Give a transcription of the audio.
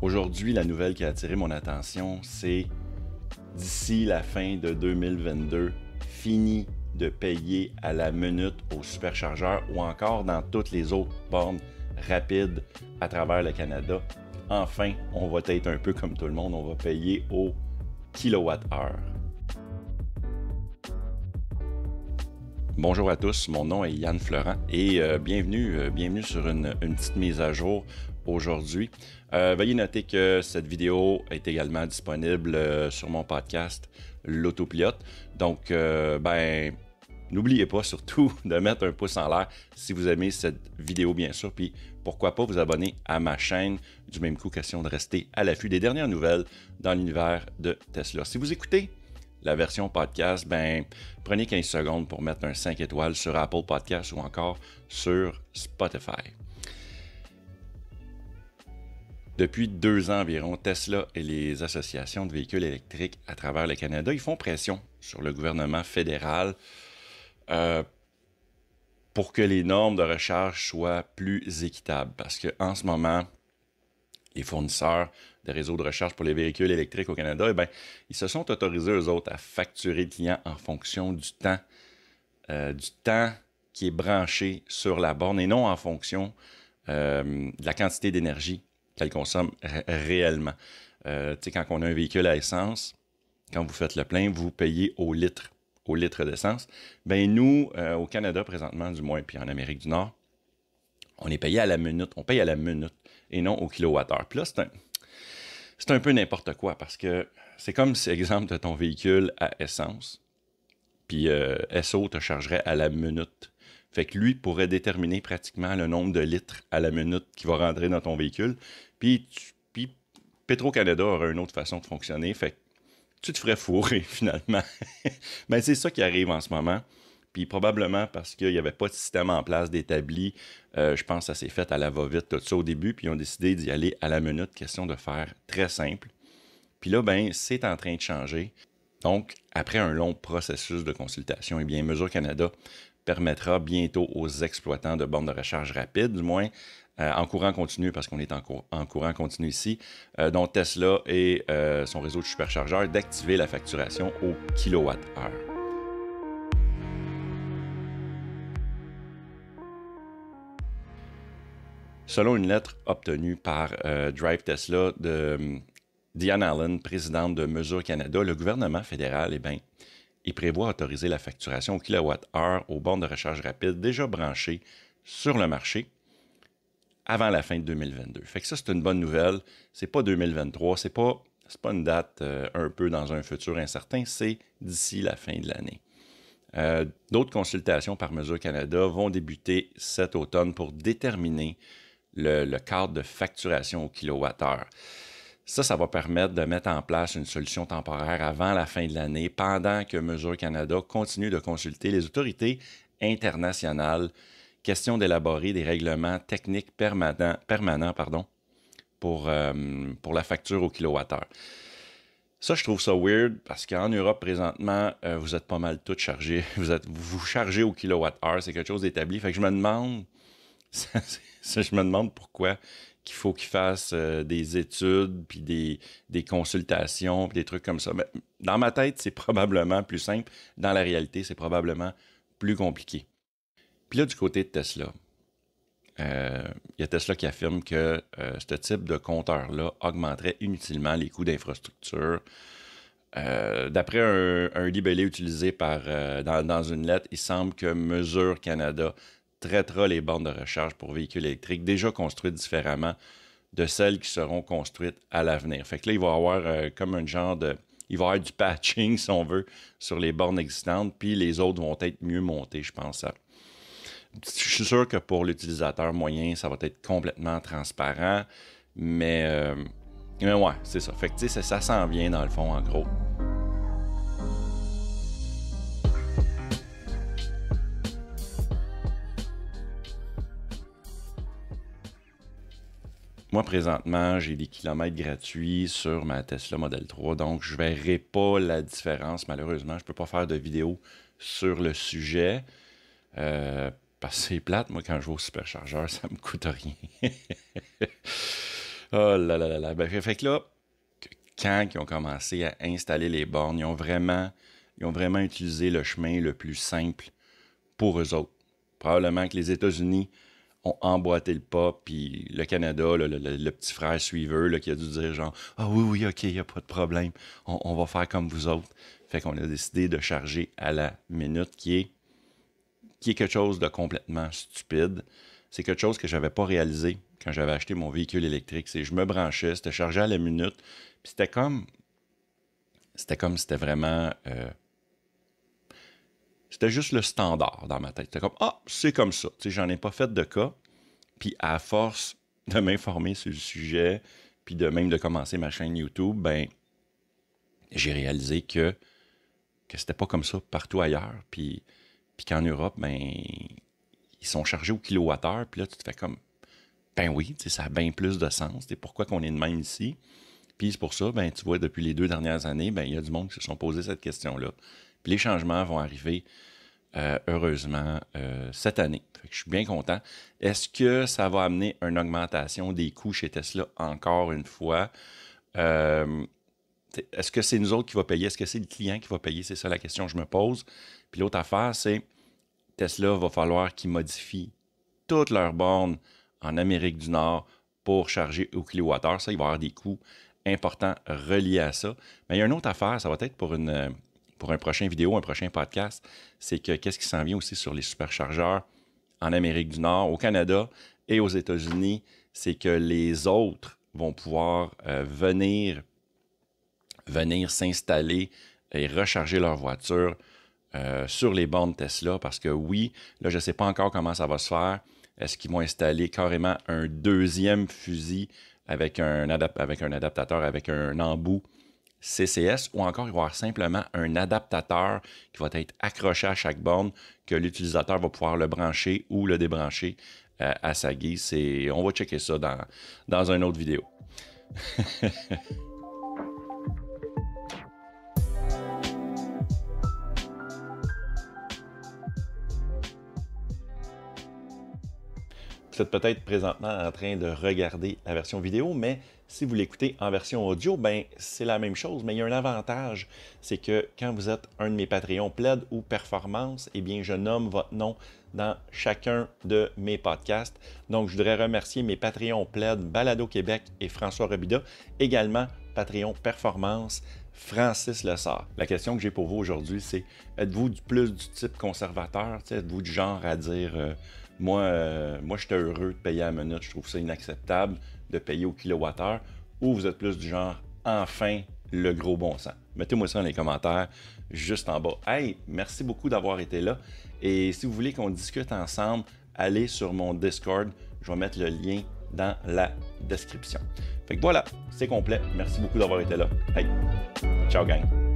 Aujourd'hui, la nouvelle qui a attiré mon attention, c'est d'ici la fin de 2022, fini de payer à la minute au superchargeur ou encore dans toutes les autres bornes rapides à travers le Canada. Enfin, on va être un peu comme tout le monde, on va payer au kilowattheure. Bonjour à tous, mon nom est Yann Florent et bienvenue sur une petite mise à jour aujourd'hui. Veuillez noter que cette vidéo est également disponible sur mon podcast L'Autopilote. Donc, n'oubliez pas surtout de mettre un pouce en l'air si vous aimez cette vidéo, bien sûr. Puis, pourquoi pas vous abonner à ma chaîne. Du même coup, question de rester à l'affût des dernières nouvelles dans l'univers de Tesla. Si vous écoutez la version podcast, prenez 15 secondes pour mettre un 5 étoiles sur Apple Podcasts ou encore sur Spotify. Depuis 2 ans environ, Tesla et les associations de véhicules électriques à travers le Canada, ils font pression sur le gouvernement fédéral pour que les normes de recharge soient plus équitables. Parce qu'en ce moment, les fournisseurs de réseaux de recharge pour les véhicules électriques au Canada, ils se sont autorisés, eux autres, à facturer le client en fonction du temps qui est branché sur la borne et non en fonction de la quantité d'énergie qu'elle consomme réellement. Quand on a un véhicule à essence, quand vous faites le plein, vous payez au litre d'essence. Nous, au Canada présentement, du moins, puis en Amérique du Nord, on est payé à la minute. On paye à la minute et non au kilowattheure. Puis là, c'est un peu n'importe quoi parce que c'est comme si, exemple, tu as ton véhicule à essence, puis SO te chargerait à la minute. Fait que lui pourrait déterminer pratiquement le nombre de litres à la minute qui va rentrer dans ton véhicule. Puis Petro-Canada aurait une autre façon de fonctionner. Fait que tu te ferais fourrer finalement. C'est ça qui arrive en ce moment. Puis probablement parce qu'il n'y avait pas de système en place d'établi. Je pense que ça s'est fait à la va-vite tout ça au début. Puis ils ont décidé d'y aller à la minute. Question de faire très simple. Puis là, c'est en train de changer. Donc, après un long processus de consultation, Mesure Canada permettra bientôt aux exploitants de bornes de recharge rapide, du moins en courant continu, parce qu'on est en courant continu ici, dont Tesla et son réseau de superchargeurs, d'activer la facturation au kilowattheure. Selon une lettre obtenue par Drive Tesla de Diane Allen, présidente de Mesure Canada, le gouvernement fédéral, il prévoit autoriser la facturation au kilowattheure aux bornes de recharge rapide déjà branchées sur le marché avant la fin de 2022. Fait que ça, c'est une bonne nouvelle. C'est pas 2023, c'est pas une date un peu dans un futur incertain, c'est d'ici la fin de l'année. D'autres consultations par Mesure Canada vont débuter cet automne pour déterminer le cadre de facturation au kilowattheure. Ça va permettre de mettre en place une solution temporaire avant la fin de l'année, pendant que Mesure Canada continue de consulter les autorités internationales, question d'élaborer des règlements techniques permanents pour la facture au kilowattheure. Ça, je trouve ça weird parce qu'en Europe, présentement, vous êtes pas mal tous chargés. Vous chargez au kilowattheure, c'est quelque chose d'établi. Fait que je me demande pourquoi qu'il faut qu'ils fassent des études, puis des consultations, puis des trucs comme ça. Mais dans ma tête, c'est probablement plus simple. Dans la réalité, c'est probablement plus compliqué. Puis là, du côté de Tesla, il y a Tesla qui affirme que ce type de compteur-là augmenterait inutilement les coûts d'infrastructure. D'après un libellé utilisé dans une lettre, il semble que Mesure Canada traitera les bornes de recharge pour véhicules électriques déjà construites différemment de celles qui seront construites à l'avenir. Fait que là, il va y avoir comme un genre de... Il va y avoir du patching, si on veut, sur les bornes existantes, puis les autres vont être mieux montées, je pense. Je suis sûr que pour l'utilisateur moyen, ça va être complètement transparent, mais ouais, c'est ça. Fait que ça s'en vient dans le fond, en gros. Moi, présentement, j'ai des kilomètres gratuits sur ma Tesla Model 3, donc je ne verrai pas la différence, malheureusement. Je ne peux pas faire de vidéo sur le sujet, parce que c'est plate. Moi, quand je vais au superchargeur, ça me coûte rien. Oh là là là là. Ben, fait que là, quand ils ont commencé à installer les bornes, ils ont vraiment utilisé le chemin le plus simple pour eux autres. Probablement que les États-Unis ont emboîté le pas, puis le Canada, le petit frère suiveur là, qui a dû dire genre « Ah oui, oui, ok, il n'y a pas de problème, on va faire comme vous autres. » Fait qu'on a décidé de charger à la minute, qui est quelque chose de complètement stupide. C'est quelque chose que je n'avais pas réalisé quand j'avais acheté mon véhicule électrique. C'est je me branchais, c'était chargé à la minute, puis c'était comme c'était vraiment... c'était juste le standard dans ma tête. C'était comme, ah, c'est comme ça. Tu sais, j'en ai pas fait de cas. Puis à force de m'informer sur le sujet, puis de même de commencer ma chaîne YouTube, ben, j'ai réalisé que c'était pas comme ça partout ailleurs. Puis qu'en Europe, ben, ils sont chargés au kilowattheure. Puis là, tu te fais comme, ben oui, tu sais, ça a bien plus de sens. Tu sais, pourquoi qu'on est de même ici? Puis c'est pour ça, ben, tu vois, depuis les 2 dernières années, ben, il y a du monde qui se sont posé cette question-là. Puis les changements vont arriver, heureusement, cette année. Fait que je suis bien content. Est-ce que ça va amener une augmentation des coûts chez Tesla encore une fois? Est-ce que c'est nous autres qui va payer? Est-ce que c'est le client qui va payer? C'est ça la question que je me pose. Puis l'autre affaire, c'est Tesla va falloir qu'ils modifient toutes leurs bornes en Amérique du Nord pour charger au kilowattheure. Ça, il va y avoir des coûts importants reliés à ça. Mais il y a une autre affaire, ça va être pour un prochain vidéo, un prochain podcast, c'est que qu'est-ce qui s'en vient aussi sur les superchargeurs en Amérique du Nord, au Canada et aux États-Unis, c'est que les autres vont pouvoir venir s'installer et recharger leur voiture sur les bornes Tesla, parce que oui, là, je ne sais pas encore comment ça va se faire. Est-ce qu'ils vont installer carrément un deuxième fusil avec un adaptateur, avec un embout CCS, ou encore il va y avoir simplement un adaptateur qui va être accroché à chaque borne, que l'utilisateur va pouvoir le brancher ou le débrancher à sa guise. On va checker ça dans une autre vidéo. Vous êtes peut-être présentement en train de regarder la version vidéo, mais si vous l'écoutez en version audio, ben c'est la même chose, mais il y a un avantage, c'est que quand vous êtes un de mes Patreons Plaid ou Performance, eh bien je nomme votre nom dans chacun de mes podcasts. Donc je voudrais remercier mes Patreons Plaid, Balado Québec et François Robida, également Patreon Performance, Francis Lessard. La question que j'ai pour vous aujourd'hui, c'est êtes-vous plus du type conservateur? Êtes-vous du genre à dire moi, j'étais heureux de payer à la minute, je trouve ça inacceptable de payer au kilowattheure, ou vous êtes plus du genre enfin le gros bon sens? Mettez-moi ça dans les commentaires juste en bas. Hey, merci beaucoup d'avoir été là. Et si vous voulez qu'on discute ensemble, allez sur mon Discord. Je vais mettre le lien dans la description. Fait que voilà, c'est complet. Merci beaucoup d'avoir été là. Hey, ciao gang!